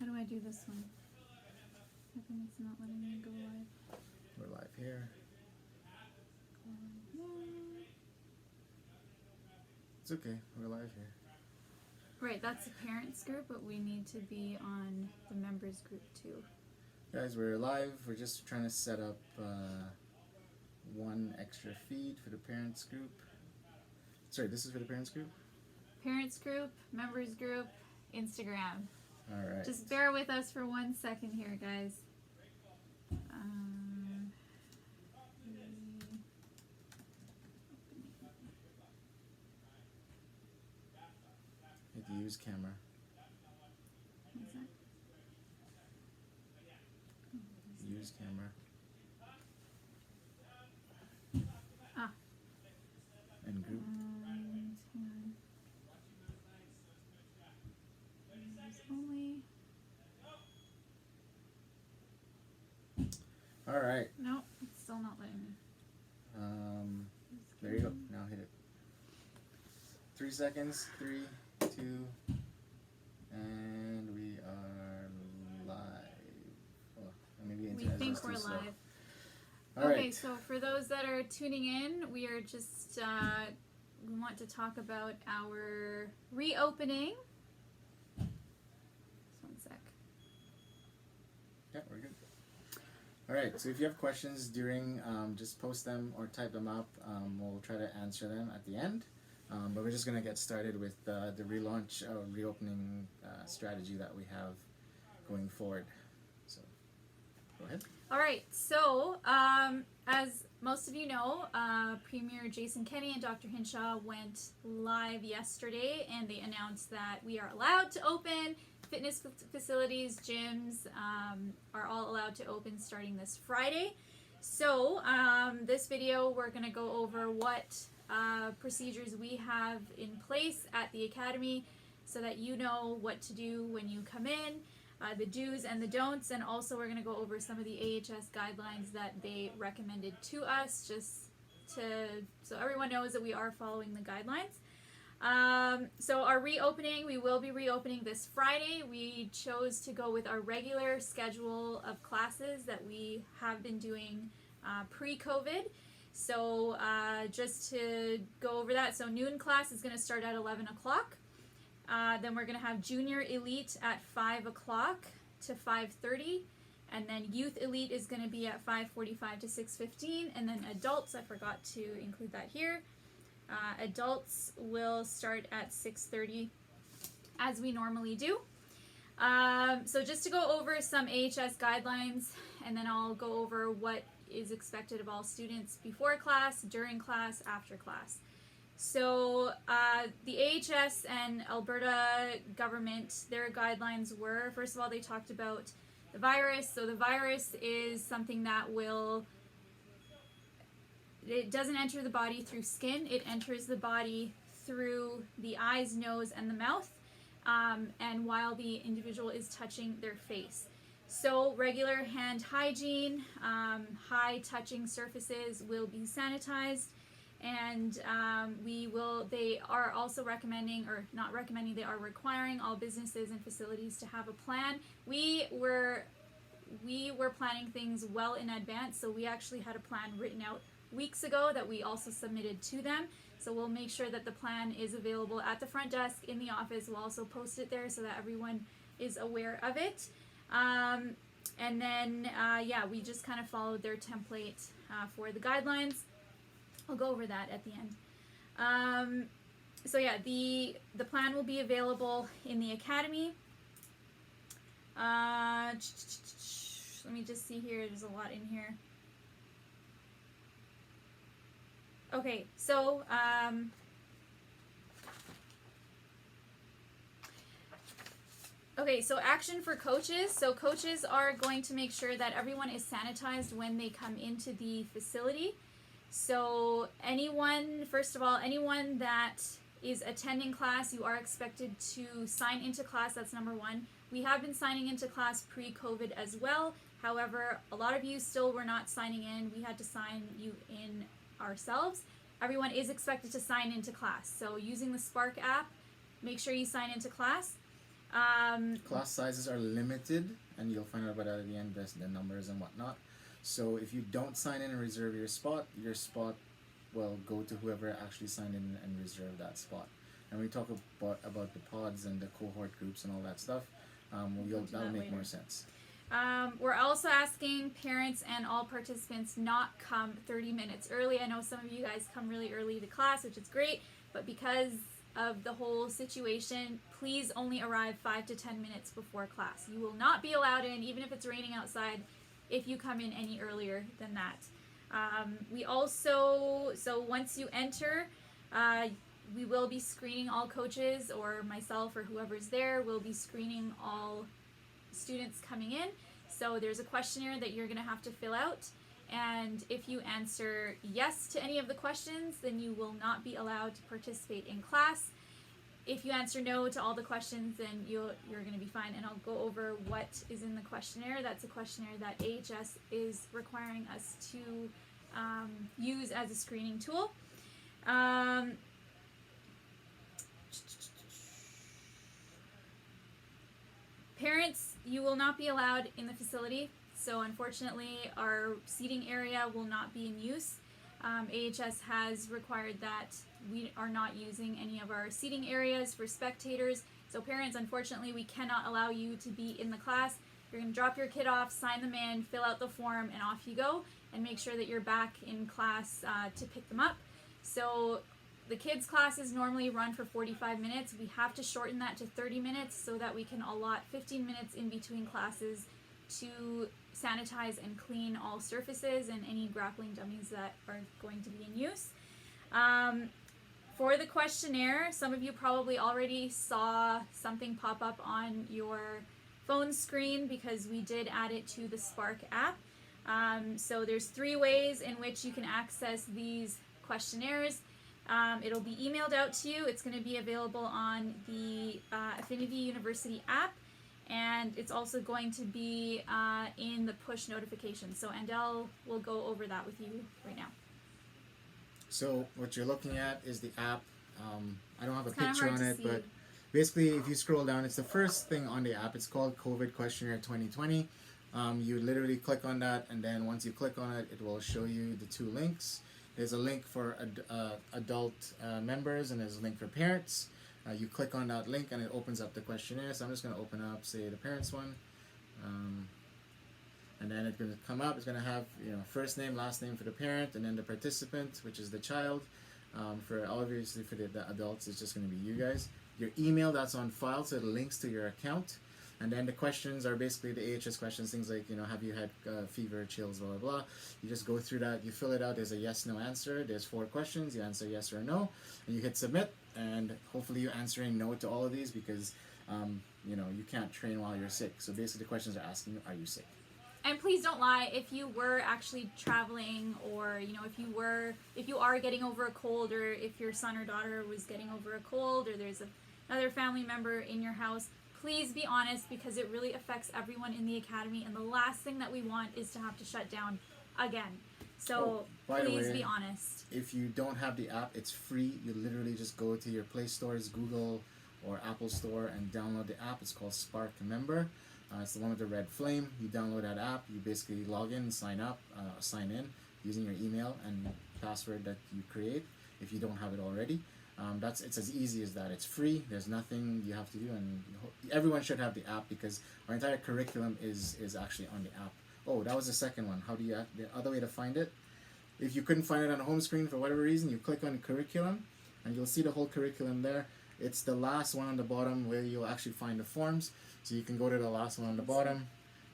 do I do this one? I think it's not letting me go live. We're live here. It's okay. We're live here. Right, that's the parents group, but we need to be on the members group too. Guys, we're live. We're just trying to set up one extra feed for the parents group. Sorry, this is for the parents group? Parents group, members group, Instagram. Alright. Just bear with us for 1 second here, guys. Hit the use camera. What's that? Use camera. Ah. And group. Hang on. Members only. Alright. Nope, it's still not letting me. There you go. Now hit it. 3 seconds. 3, 2, and we are live. Oh, maybe We internet think is we're too slow. live. All Okay, right. so for those that are tuning in, we are just, we want to talk about our reopening. Just 1 sec. Yeah, we're good. All right. So if you have questions during, just post them or type them up. We'll try to answer them at the end. But we're just gonna get started with the relaunch, reopening strategy that we have going forward. So, go ahead. All right, so as most of you know, Premier Jason Kenney and Dr. Hinshaw went live yesterday, and they announced that we are allowed to open. Fitness facilities, gyms are all allowed to open starting this Friday. So this video, we're going to go over what procedures we have in place at the Academy so that you know what to do when you come in, the do's and the don'ts, and also we're going to go over some of the AHS guidelines that they recommended to us, just so everyone knows that we are following the guidelines. So our reopening, we will be reopening this Friday. We chose to go with our regular schedule of classes that we have been doing pre-COVID. So just to go over that, so noon class is going to start at 11 o'clock. Then we're going to have junior elite at 5 o'clock to 5:30. And then youth elite is going to be at 5:45 to 6:15. And then adults, I forgot to include that here. Adults will start at 6:30 as we normally do. So just to go over some AHS guidelines, and then I'll go over what is expected of all students before class, during class, after class. So the AHS and Alberta government, their guidelines were, first of all, they talked about the virus. So the virus is something that it doesn't enter the body through skin. It enters the body through the eyes, nose, and the mouth, and while the individual is touching their face. So regular hand hygiene, high touching surfaces will be sanitized, and they are also recommending, or not recommending, they are requiring all businesses and facilities to have a plan. We were planning things well in advance, so we actually had a plan written out weeks ago that we also submitted to them. So we'll make sure that the plan is available at the front desk in the office. We'll also post it there so that everyone is aware of it. And then, we just kind of followed their template for the guidelines. I'll go over that at the end. The plan will be available in the Academy. Let me just see here. There's a lot in here. Okay, so action for coaches. So coaches are going to make sure that everyone is sanitized when they come into the facility. So first of all, anyone that is attending class, you are expected to sign into class. That's number one. We have been signing into class pre-COVID as well. However, a lot of you still were not signing in. We had to sign you in ourselves. Everyone is expected to sign into class. So using the Spark app, make sure you sign into class. Class sizes are limited, and you'll find out about that at the end, the numbers and whatnot. So if you don't sign in and reserve your spot will go to whoever actually signed in and reserved that spot. And we talk about the pods and the cohort groups and all that stuff. That'll make more sense. We're also asking parents and all participants not come 30 minutes early. I know some of you guys come really early to class, which is great, but because of the whole situation, please only arrive 5 to 10 minutes before class. You will not be allowed in, even if it's raining outside, if you come in any earlier than that. So once you enter, we will be screening all coaches, or myself or whoever's there will be screening all students coming in. So there's a questionnaire that you're going to have to fill out, and if you answer yes to any of the questions, then you will not be allowed to participate in class. If you answer no to all the questions, then you're going to be fine, and I'll go over what is in the questionnaire. That's a questionnaire that AHS is requiring us to use as a screening tool. Parents, you will not be allowed in the facility, so unfortunately our seating area will not be in use. AHS has required that we are not using any of our seating areas for spectators, so parents, unfortunately we cannot allow you to be in the class. You're going to drop your kid off, sign them in, fill out the form, and off you go, and make sure that you're back in class to pick them up. So the kids' classes normally run for 45 minutes. We have to shorten that to 30 minutes so that we can allot 15 minutes in between classes to sanitize and clean all surfaces and any grappling dummies that are going to be in use. For the questionnaire, some of you probably already saw something pop up on your phone screen because we did add it to the Spark app. So there's 3 ways in which you can access these questionnaires. It'll be emailed out to you. It's going to be available on the Affinity University app, and it's also going to be in the push notifications. So Andel will go over that with you right now. So what you're looking at is the app. I don't have a It's kinda picture hard on to it, see. but basically if you scroll down, it's the first thing on the app. It's called COVID Questionnaire 2020. You literally click on that, and then once you click on it, it will show you the 2 links. There's a link for adult members, and there's a link for parents. You click on that link and it opens up the questionnaire. So I'm just going to open up, say, the parents one. And then it's going to come up. It's going to have, first name, last name for the parent, and then the participant, which is the child. Obviously for the adults, it's just going to be you guys. Your email that's on file, so it links to your account. And then the questions are basically the AHS questions, things like, have you had fever, chills, blah, blah, blah. You just go through that, you fill it out, there's a yes, no answer. There's 4 questions, you answer yes or no, and you hit submit, and hopefully you're answering no to all of these because, you can't train while you're sick. So basically the questions are asking you, are you sick? And please don't lie, if you were actually traveling, or if you are getting over a cold, or if your son or daughter was getting over a cold, or there's another family member in your house, please be honest, because it really affects everyone in the academy, and the last thing that we want is to have to shut down again. So please be honest. If you don't have the app, it's free. You literally just go to your Play Stores, Google or Apple Store, and download the app. It's called Spark Member. It's the one with the red flame. You download that app. You basically log in, sign in using your email and password that you create if you don't have it already. It's as easy as that. It's free. There's nothing you have to do, and everyone should have the app because our entire curriculum is actually on the app. Oh, that was the second one. The other way to find it? If you couldn't find it on the home screen for whatever reason, you click on curriculum, and you'll see the whole curriculum there. It's the last one on the bottom where you'll actually find the forms. So you can go to the last one on the bottom,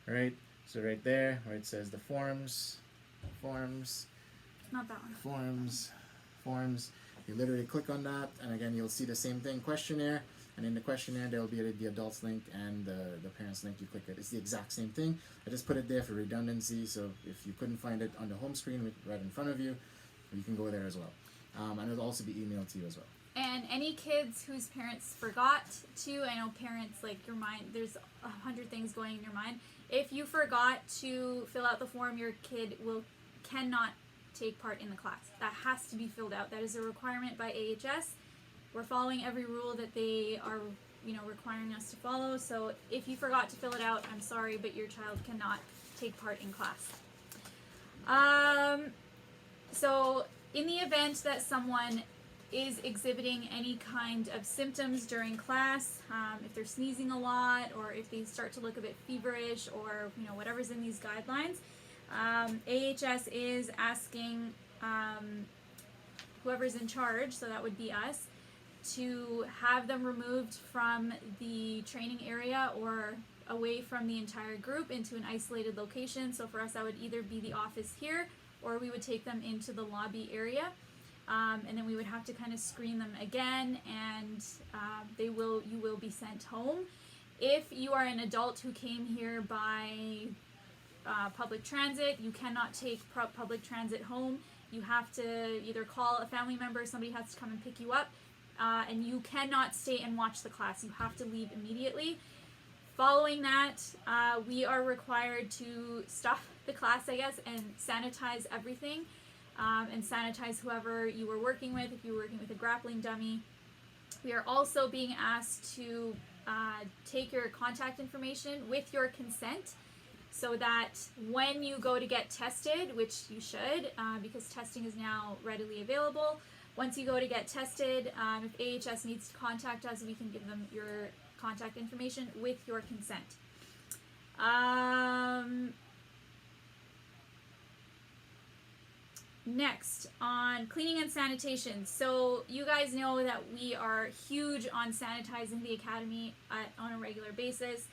right? So right there where it says the forms. Not that one. Forms. You literally click on that, and again you'll see the same thing, questionnaire, and in the questionnaire there will be the adults link and the parents link. You click it. It's the exact same thing. I just put it there for redundancy, so if you couldn't find it on the home screen right in front of you, you can go there as well. And it'll also be emailed to you as well. And any kids whose parents forgot to, I know parents, like your mind, there's 100 things going in your mind. If you forgot to fill out the form, your kid cannot take part in the class. That has to be filled out. That is a requirement by AHS. We're following every rule that they are, requiring us to follow. So if you forgot to fill it out, I'm sorry, but your child cannot take part in class. So in the event that someone is exhibiting any kind of symptoms during class, if they're sneezing a lot, or if they start to look a bit feverish, or whatever's in these guidelines, AHS is asking whoever's in charge, so that would be us, to have them removed from the training area or away from the entire group into an isolated location. So for us, that would either be the office here, or we would take them into the lobby area. And then we would have to kind of screen them again, and you will be sent home. If you are an adult who came here by public transit, you cannot take public transit home. You have to either call a family member, somebody has to come and pick you up, and you cannot stay and watch the class. You have to leave immediately. Following that, we are required to stop the class, I guess, and sanitize everything. And sanitize whoever you were working with, if you were working with a grappling dummy. We are also being asked to take your contact information with your consent, so that when you go to get tested, which you should, because testing is now readily available, once you go to get tested, if AHS needs to contact us, we can give them your contact information with your consent. Next, on cleaning and sanitation. So you guys know that we are huge on sanitizing the academy on a regular basis.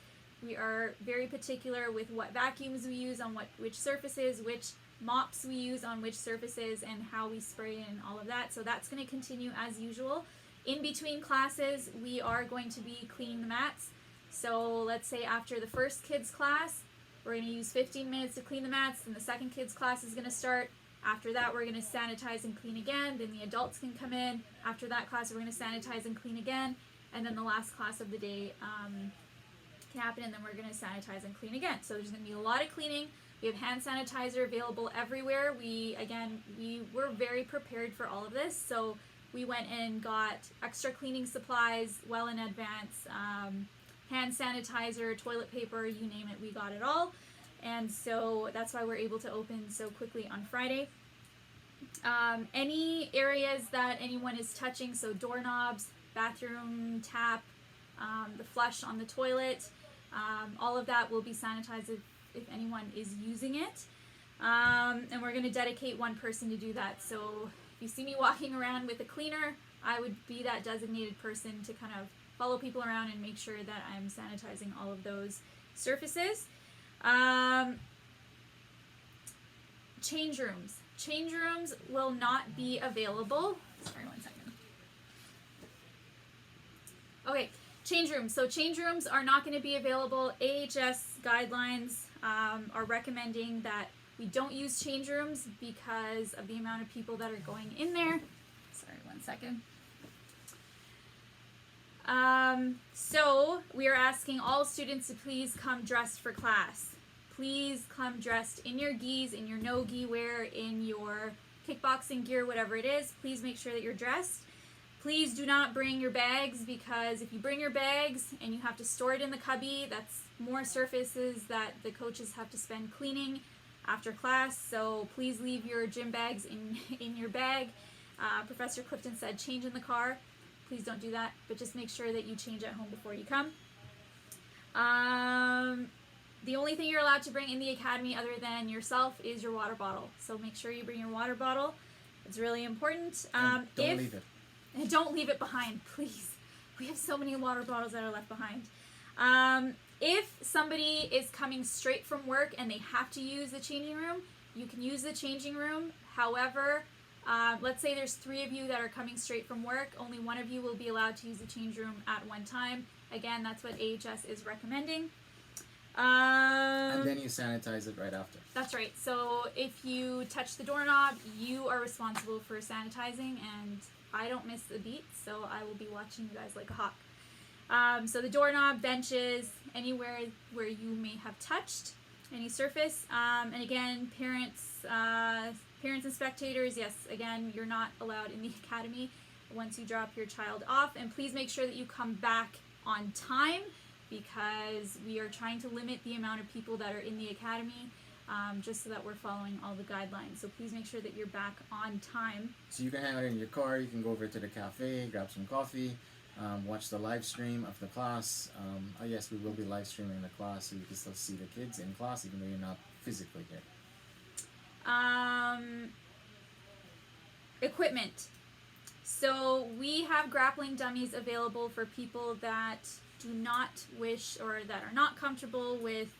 We are very particular with what vacuums we use on which surfaces, which mops we use on which surfaces, and how we spray and all of that. So that's going to continue as usual. In between classes, we are going to be cleaning the mats. So let's say after the first kids class, we're going to use 15 minutes to clean the mats, and the second kids class is going to start. After that, we're going to sanitize and clean again. Then the adults can come in. After that class, we're going to sanitize and clean again. And then the last class of the day can happen, and then we're going to sanitize and clean again. So there's going to be a lot of cleaning. We have hand sanitizer available everywhere. We were very prepared for all of this. So we went and got extra cleaning supplies well in advance. Hand sanitizer, toilet paper, you name it, we got it all. And so that's why we're able to open so quickly on Friday. Any areas that anyone is touching, so doorknobs, bathroom tap, the flush on the toilet, all of that will be sanitized if anyone is using it. And we're going to dedicate one person to do that. So if you see me walking around with a cleaner, I would be that designated person to kind of follow people around and make sure that I'm sanitizing all of those surfaces. Change rooms. Change rooms will not be available. Sorry, 1 second. Okay, change rooms. So change rooms are not going to be available. AHS guidelines are recommending that we don't use change rooms because of the amount of people that are going in there. Sorry, 1 second. So we are asking all students to please come dressed for class. Please come dressed in your gis, in your no-gi wear, in your kickboxing gear, whatever it is. Please make sure that you're dressed. Please do not bring your bags, because if you bring your bags and you have to store it in the cubby, that's more surfaces that the coaches have to spend cleaning after class. So please leave your gym bags in your bag. Professor Clifton said change in the car. Please don't do that, but just make sure that you change at home before you come. The only thing you're allowed to bring in the academy other than yourself is your water bottle. So make sure you bring your water bottle. It's really important. Don't leave it. And don't leave it behind, please. We have so many water bottles that are left behind. If somebody is coming straight from work and they have to use the changing room, you can use the changing room. However, let's say there's 3 of you that are coming straight from work. Only 1 of you will be allowed to use the change room at one time. Again, that's what AHS is recommending. And then you sanitize it right after. That's right. So if you touch the doorknob, you are responsible for sanitizing, and I don't miss a beat, so I will be watching you guys like a hawk. So the doorknob, benches, anywhere where you may have touched any surface. And again, parents and spectators, yes, again, you're not allowed in the academy. once you drop your child off. And please make sure that you come back on time, because we are trying to limit the amount of people that are in the academy, just so that we're following all the guidelines. So please make sure that you're back on time. So you can hang out in your car, you can go over to the cafe, grab some coffee, watch the live stream of the class. Yes, we will be live streaming the class, so you can still see the kids in class even though you're not physically here. Equipment. So we have grappling dummies available for people that do not wish or that are not comfortable with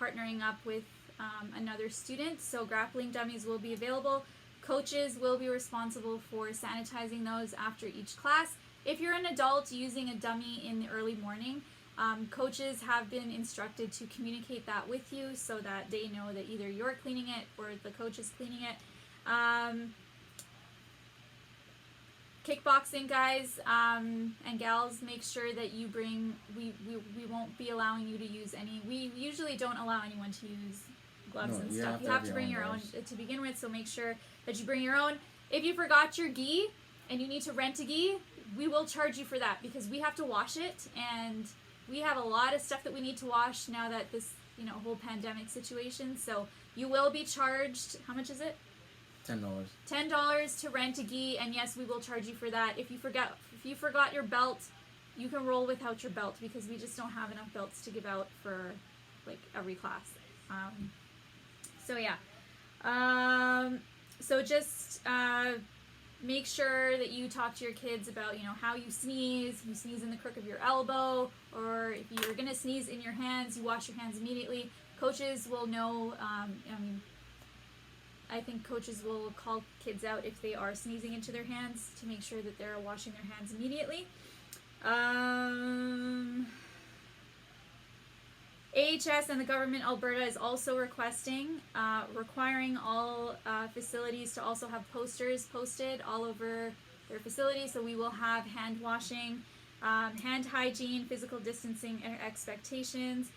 partnering up with another student. So grappling dummies will be available. Coaches will be responsible for sanitizing those after each class. If you're an adult using a dummy in the early morning, coaches have been instructed to communicate that with you so that they know that either you're cleaning it or the coach is cleaning it. Kickboxing guys and gals, make sure that you bring, we won't be allowing you to use any, we usually don't allow anyone to use gloves and stuff. You have to bring your own to begin with, so make sure that you bring your own. If you forgot your gi and you need to rent a gi, we will charge you for that, because we have to wash it, and we have a lot of stuff that we need to wash now that this, whole pandemic situation. So you will be charged, how much is it? $10. $10 to rent a gi, and yes, we will charge you for that. If you forgot your belt, you can roll without your belt, because we just don't have enough belts to give out for like every class. So just make sure that you talk to your kids about, how you sneeze. You sneeze in the crook of your elbow, or if you're gonna sneeze in your hands, you wash your hands immediately. Coaches will know. I think coaches will call kids out if they are sneezing into their hands to make sure that they're washing their hands immediately. AHS and the government Alberta is also requiring all facilities to also have posters posted all over their facilities. So we will have hand washing, hand hygiene, physical distancing expectations,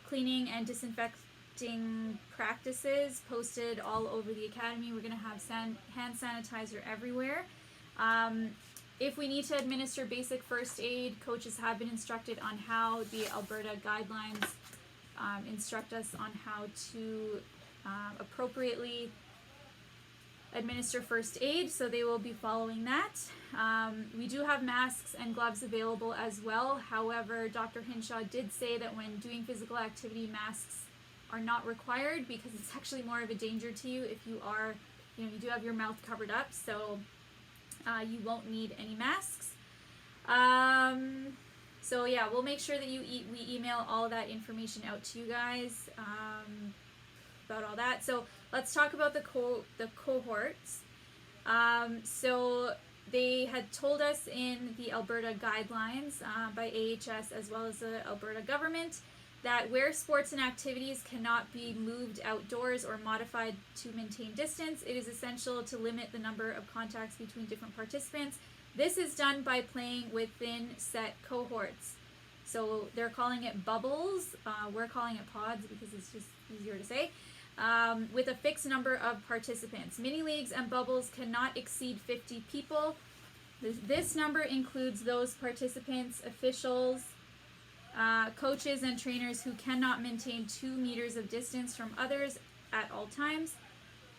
cleaning and disinfecting practices posted all over the academy. We're going to have hand sanitizer everywhere. If we need to administer basic first aid, coaches have been instructed on how the Alberta guidelines instruct us on how to appropriately administer first aid, so they will be following that. We do have masks and gloves available as well. However, Dr. Hinshaw did say that when doing physical activity, masks are not required, because it's actually more of a danger to you if you are, you do have your mouth covered up, so you won't need any masks. So yeah, we'll make sure that we email all that information out to you guys about all that. So let's talk about the cohorts. So they had told us in the Alberta guidelines by AHS as well as the Alberta government that where sports and activities cannot be moved outdoors or modified to maintain distance, it is essential to limit the number of contacts between different participants. This is done by playing within set cohorts. So they're calling it bubbles. We're calling it pods because it's just easier to say. With a fixed number of participants. Mini leagues and bubbles cannot exceed 50 people. This number includes those participants, officials, coaches and trainers who cannot maintain 2 meters of distance from others at all times.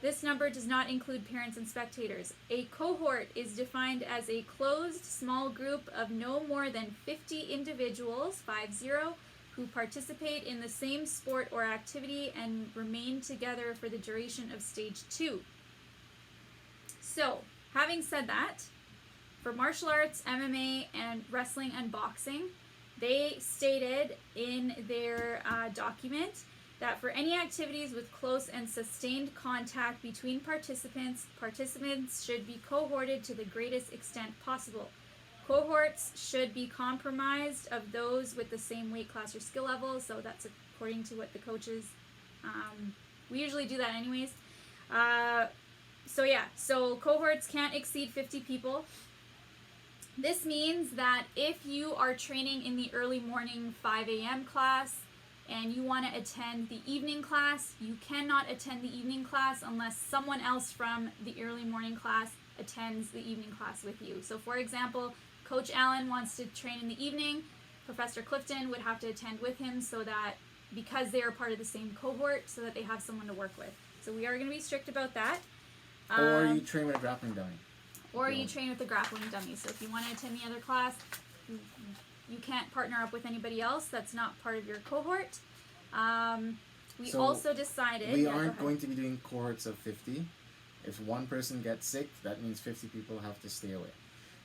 This number does not include parents and spectators. A cohort is defined as a closed small group of no more than 50 individuals, 50, who participate in the same sport or activity and remain together for the duration of stage 2. So, having said that, for martial arts, MMA, and wrestling and boxing, they stated in their document that for any activities with close and sustained contact between participants should be cohorted to the greatest extent possible. Cohorts should be comprised of those with the same weight class or skill level, so that's according to what the coaches, we usually do that anyways. So cohorts can't exceed 50 people. This means that if you are training in the early morning 5 a.m. class and you want to attend the evening class, you cannot attend the evening class unless someone else from the early morning class attends the evening class with you. So for example, Coach Allen wants to train in the evening, Professor Clifton would have to attend with him so that, because they are part of the same cohort, so that they have someone to work with. So we are going to be strict about that. Or you train with a grappling dummy. Or you train with the grappling dummy. So if you want to attend the other class, you can't partner up with anybody else that's not part of your cohort. We So also decided... We aren't going to be doing cohorts of 50. If one person gets sick, that means 50 people have to stay away.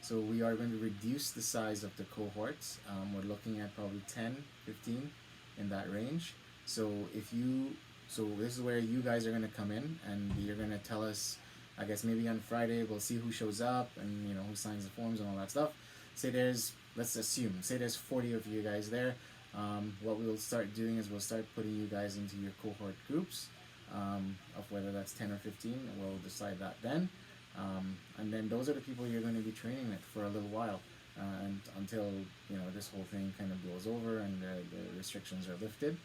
So we are going to reduce the size of the cohorts. We're looking at probably 10, 15 in that range. So this is where you guys are going to come in and you're going to tell us, I guess maybe on Friday we'll see who shows up and who signs the forms and all that stuff. Let's assume there's 40 of you guys there. What we'll start doing is we'll start putting you guys into your cohort groups of whether that's 10 or 15. We'll decide that then. And then those are the people you're going to be training with for a little while, and until this whole thing kind of blows over and the restrictions are lifted.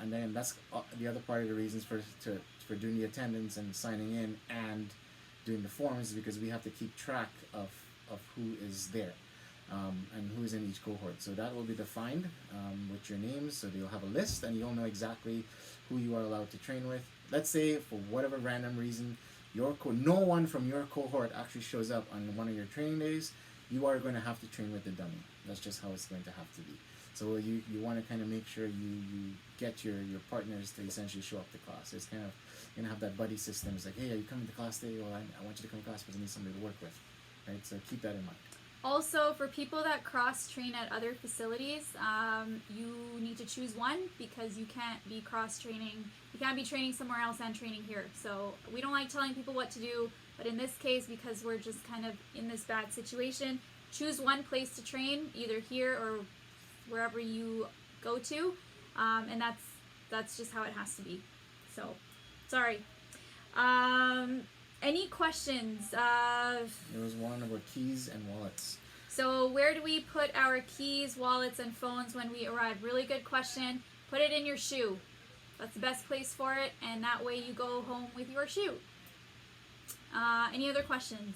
And then that's the other part of the reasons for doing the attendance and signing in and doing the forms, because we have to keep track of who is there and who is in each cohort. So that will be defined with your names, so you'll have a list and you'll know exactly who you are allowed to train with. Let's say for whatever random reason no one from your cohort actually shows up on one of your training days, you are going to have to train with the dummy. That's just how it's going to have to be. So you want to kind of make sure you get your partners to essentially show up to class. It's kind of going to have that buddy system. It's like, hey, are you coming to class today? Well, I want you to come to class because I need somebody to work with, right? So keep that in mind. Also, for people that cross-train at other facilities, you need to choose one, because you can't be cross-training. You can't be training somewhere else and training here. So we don't like telling people what to do, but in this case, because we're just kind of in this bad situation, choose one place to train, either here or wherever you go to, and that's just how it has to be. So, sorry. Any questions? There was one about keys and wallets. So where do we put our keys, wallets, and phones when we arrive? Really good question. Put it in your shoe. That's the best place for it, and that way you go home with your shoe. Any other questions?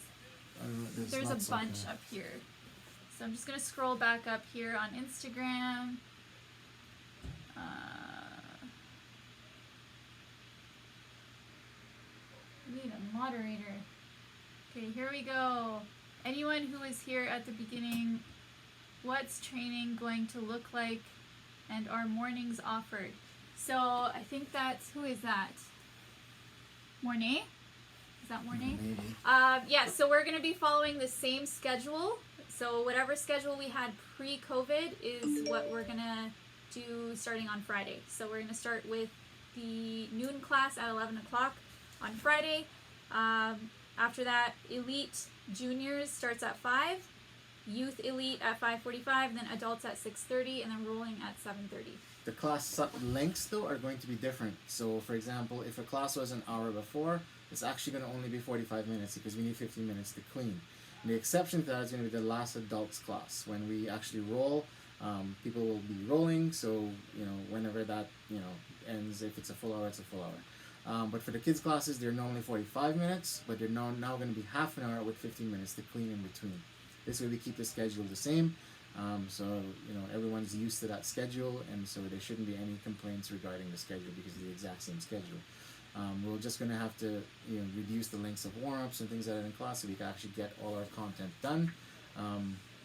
There's a bunch up here. So I'm just going to scroll back up here on Instagram. We need a moderator. Okay, here we go. Anyone who was here at the beginning, what's training going to look like, and are mornings offered? So I think that's, who is that? Mornay? Is that Mornay? Maybe. Yeah, so we're going to be following the same schedule. So whatever schedule we had pre-COVID is what we're going to do starting on Friday. So we're going to start with the noon class at 11 o'clock on Friday. After that, Elite Juniors starts at 5, Youth Elite at 5:45, and then Adults at 6:30, and then Rolling at 7:30. The class lengths, though, are going to be different. So, for example, if a class was an hour before, it's actually going to only be 45 minutes because we need 15 minutes to clean. And the exception to that is going to be the last adults class. When we actually roll, people will be rolling, so, whenever that, ends, if it's a full hour, it's a full hour. But for the kids' classes, they're normally 45 minutes, but they're now going to be half an hour with 15 minutes to clean in between. This way we keep the schedule the same. So, everyone's used to that schedule, and so there shouldn't be any complaints regarding the schedule because it's the exact same schedule. We're just going to have to, reduce the lengths of warm-ups and things like that in class so we can actually get all our content done.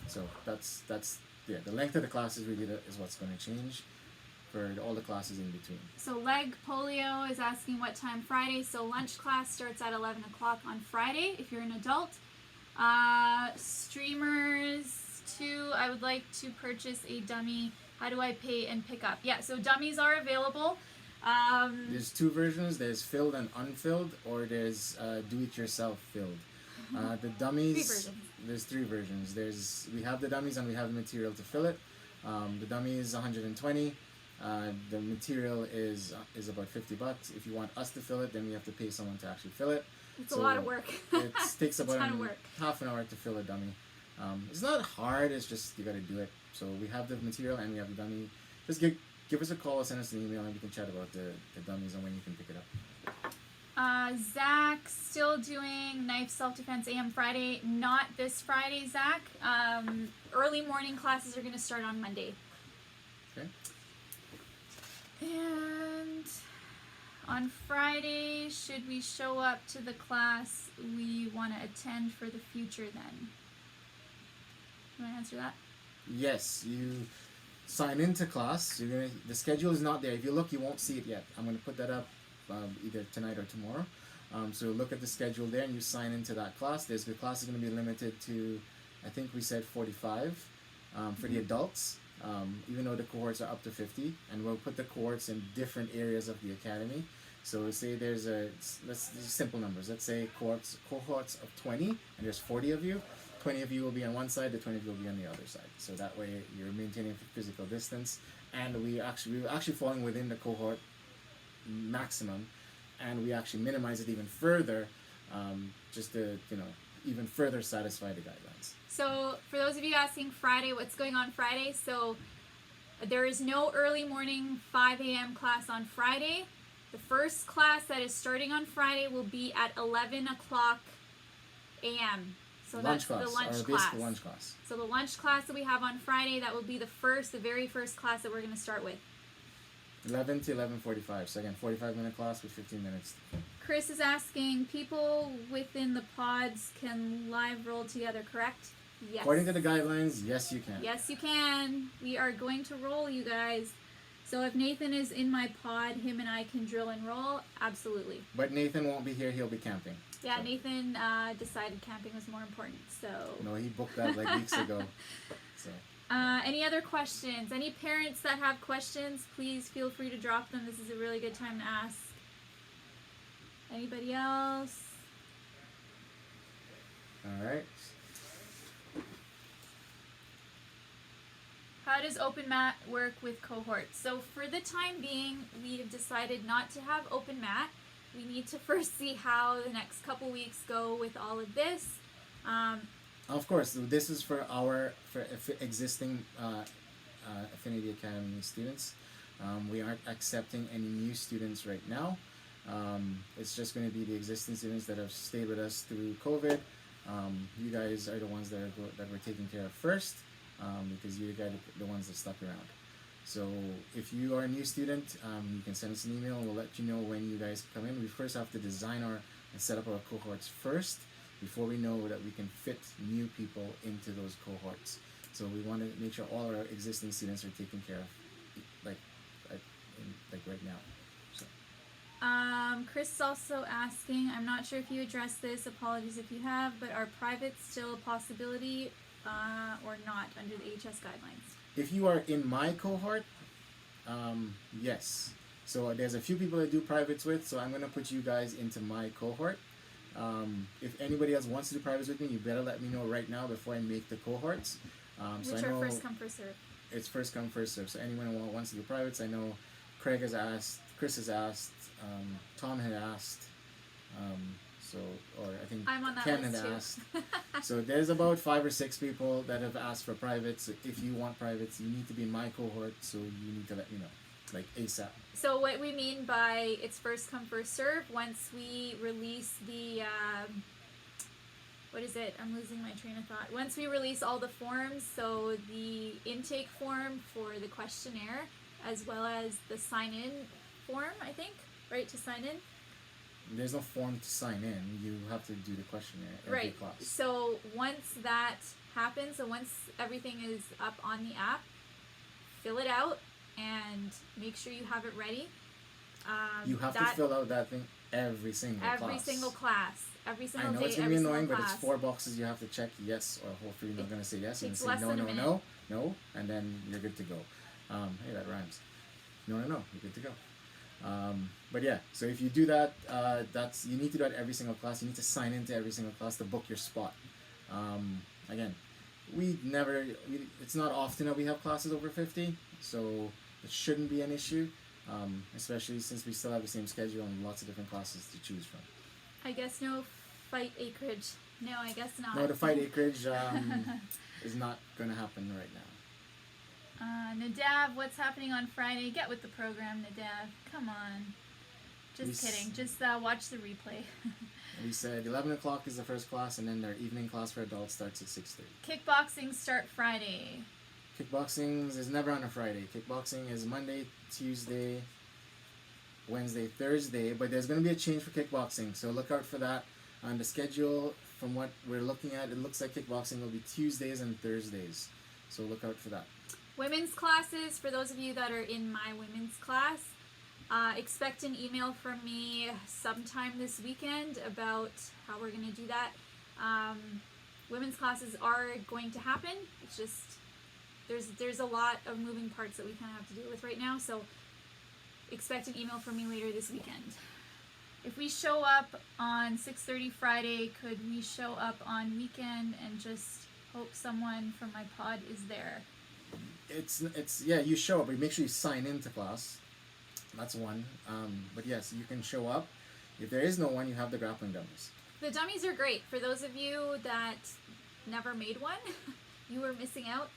So that's the length of the classes really is what's going to change for all the classes in between. So Leg Polio is asking what time Friday. So lunch class starts at 11 o'clock on Friday if you're an adult. Streamers 2, I would like to purchase a dummy. How do I pay and pick up? Yeah, so dummies are available. There's two versions. There's filled and unfilled, or there's do-it-yourself filled. The dummies. There's three versions. We have the dummies and we have the material to fill it. The dummy is $120. The material is about $50. If you want us to fill it, then we have to pay someone to actually fill it. It's a lot of work. It takes about half an hour to fill a dummy. It's not hard. It's just you got to do it. So we have the material and we have the dummy. Just give us a call, send us an email, and we can chat about the dummies and when you can pick it up. Zach still doing knife self-defense AM Friday. Not this Friday, Zach. Early morning classes are going to start on Monday. Okay. And on Friday, should we show up to the class we want to attend for the future then? Can I answer that? Yes, you sign into class. The schedule is not there. If you look, you won't see it yet. I'm going to put that up either tonight or tomorrow. So look at the schedule there and you sign into that class. The class is going to be limited to, I think we said 45 for the adults, even though the cohorts are up to 50. And we'll put the cohorts in different areas of the academy. So say there's let's do simple numbers. Let's say cohorts of 20 and there's 40 of you. 20 of you will be on one side, the 20 of you will be on the other side. So that way you're maintaining physical distance, and we're actually falling within the cohort maximum, and we actually minimize it even further, just to even further satisfy the guidelines. So for those of you asking Friday, what's going on Friday? So there is no early morning 5 a.m. class on Friday. The first class that is starting on Friday will be at 11 o'clock a.m. So lunch that's class, the lunch or class. basic lunch class. So the lunch class that we have on Friday, that will be the very first class that we're going to start with. 11 to 11:45. So again, 45-minute class with 15 minutes. Chris is asking, people within the pods can live roll together, correct? Yes. According to the guidelines, yes you can. Yes, you can. We are going to roll, you guys. So if Nathan is in my pod, him and I can drill and roll, absolutely. But Nathan won't be here, he'll be camping. Yeah, so. Nathan decided camping was more important, so... No, he booked that like weeks ago. So. Any other questions? Any parents that have questions, please feel free to drop them. This is a really good time to ask. Anybody else? Alright. How does open mat work with cohorts? So for the time being, we have decided not to have open mat. We need to first see how the next couple weeks go with all of this. Of course, this is for existing Affinity Academy students. We aren't accepting any new students right now. It's just going to be the existing students that have stayed with us through COVID. You guys are the ones that we're taking care of first, because you guys are the ones that stuck around. So if you are a new student, you can send us an email and we'll let you know when you guys come in. We first have to design and set up our cohorts first before we know that we can fit new people into those cohorts. So we want to make sure all our existing students are taken care of, like right now. So. Chris is also asking, I'm not sure if you addressed this, apologies if you have, but are privates still a possibility or not under the HS guidelines? If you are in my cohort, yes. So there's a few people I do privates with, so I'm going to put you guys into my cohort. If anybody else wants to do privates with me, you better let me know right now before I make the cohorts. Which are first come, first serve. It's first come, first serve. So anyone who wants to do privates, I know Craig has asked, Chris has asked, Tom had asked, or I think I'm on that Ken list had too. asked. So there's about 5 or 6 people that have asked for privates. If you want privates, you need to be in my cohort, so you need to let me know, like ASAP. So what we mean by it's first come, first serve, once we release the, what is it? I'm losing my train of thought. Once we release all the forms, so the intake form for the questionnaire, as well as the sign-in form, I think, right, to sign in? There's no form to sign in. You have to do the questionnaire every class. So once that happens, so once everything is up on the app, fill it out and make sure you have it ready. You have to fill out that thing every single class. Every single class. Every single day, I know it's going every to be single annoying, but class. it's 4 boxes you have to check yes, or hopefully you're not going to say yes. And Takes say less no, than a no, minute. no, and then you're good to go. Hey, that rhymes. No, you're good to go. But yeah, so if you do that, you need to do it every single class. You need to sign into every single class to book your spot. Again, it's not often that we have classes over 50, so it shouldn't be an issue, especially since we still have the same schedule and lots of different classes to choose from. I guess no fight acreage. No, I guess not. No, the fight acreage is not going to happen right now. Nadav, what's happening on Friday? Get with the program, Nadav. Come on. Just kidding. Just watch the replay. We said 11 o'clock is the first class, and then their evening class for adults starts at 6:30. Kickboxing start Friday. Kickboxing is never on a Friday. Kickboxing is Monday, Tuesday, Wednesday, Thursday, but there's going to be a change for kickboxing, so look out for that. On the schedule, from what we're looking at, it looks like kickboxing will be Tuesdays and Thursdays, so look out for that. Women's classes, for those of you that are in my women's class, expect an email from me sometime this weekend about how we're going to do that. Women's classes are going to happen. It's just there's a lot of moving parts that we kind of have to deal with right now, so expect an email from me later this weekend. If we show up on 6:30 Friday, could we show up on weekend and just hope someone from my pod is there? It's yeah, you show up, but make sure you sign into class. That's one. But yes, you can show up. If there is no one, you have the grappling dummies. The dummies are great. For those of you that never made one, you were missing out.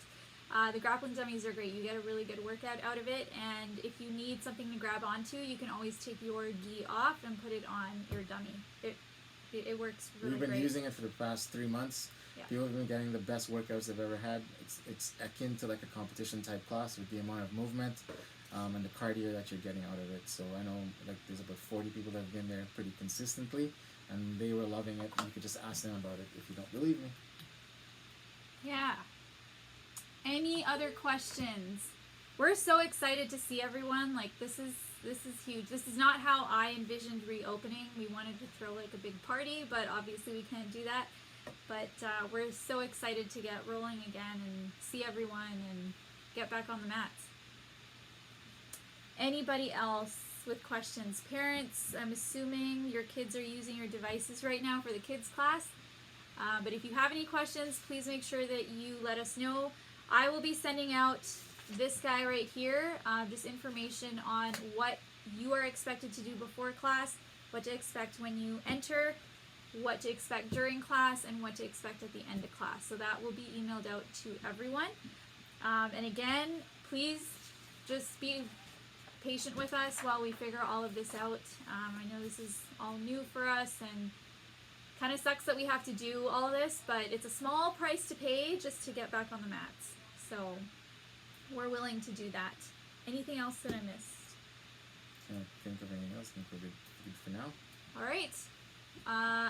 The grappling dummies are great. You get a really good workout out of it, and if you need something to grab onto, you can always take your gi off and put it on your dummy. It works really great. We've been using it for the past 3 months. Yeah. People have been getting the best workouts they've ever had. It's akin to like a competition type class with the amount of movement and the cardio that you're getting out of it. So I know like there's about 40 people that have been there pretty consistently, and they were loving it. You could just ask them about it if you don't believe me. Yeah. Any other questions? We're so excited to see everyone. Like this is huge. This is not how I envisioned reopening. We wanted to throw like a big party, but obviously we can't do that. But we're so excited to get rolling again and see everyone and get back on the mats. Anybody else with questions? Parents, I'm assuming your kids are using your devices right now for the kids class. But if you have any questions, please make sure that you let us know. I will be sending out this guy right here, just information on what you are expected to do before class, what to expect when you enter, what to expect during class, and what to expect at the end of class. So that will be emailed out to everyone. And again, please just be patient with us while we figure all of this out. I know this is all new for us and kind of sucks that we have to do all of this, but it's a small price to pay just to get back on the mats. So we're willing to do that. Anything else that I missed? Can't think of anything else. I think we're good for now. All right.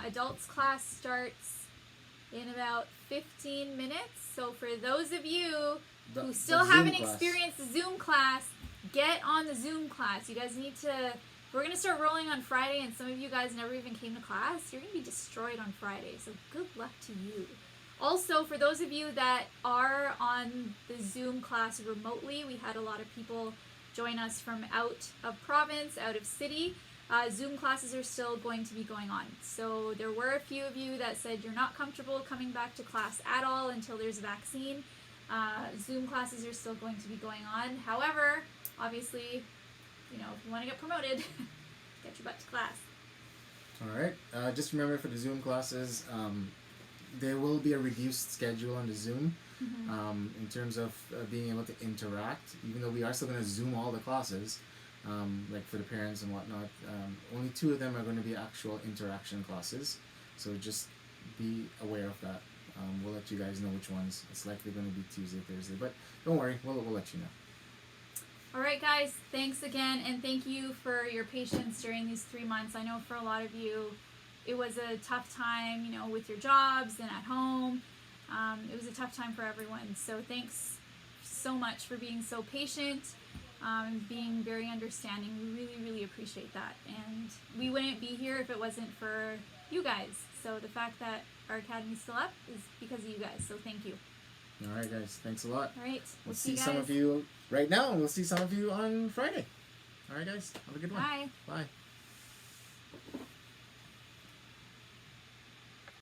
Adults class starts in about 15 minutes. So for those of you who still haven't experienced the Zoom class, get on the Zoom class. You guys need to... We're going to start rolling on Friday, and some of you guys never even came to class. You're going to be destroyed on Friday, so good luck to you. Also, for those of you that are on the Zoom class remotely, we had a lot of people join us from out of province, out of city. Zoom classes are still going to be going on. So there were a few of you that said you're not comfortable coming back to class at all until there's a vaccine. Zoom classes are still going to be going on. However, obviously, you know, if you want to get promoted, get your butt to class. All right. Just remember for the Zoom classes, there will be a reduced schedule on the Zoom in terms of being able to interact. Even though we are still going to Zoom all the classes, like for the parents and whatnot, only 2 of them are going to be actual interaction classes. So just be aware of that. We'll let you guys know which ones. It's likely going to be Tuesday, Thursday, but don't worry, we'll let you know. All right, guys, thanks again, and thank you for your patience during these 3 months. I know for a lot of you, it was a tough time, you know, with your jobs and at home. It was a tough time for everyone. So thanks so much for being so patient and being very understanding. We really, really appreciate that. And we wouldn't be here if it wasn't for you guys. So the fact that our academy's still up is because of you guys. So thank you. All right, guys. Thanks a lot. All right. We'll see some of you right now, and we'll see some of you on Friday. All right, guys. Have a good one. Bye. Bye.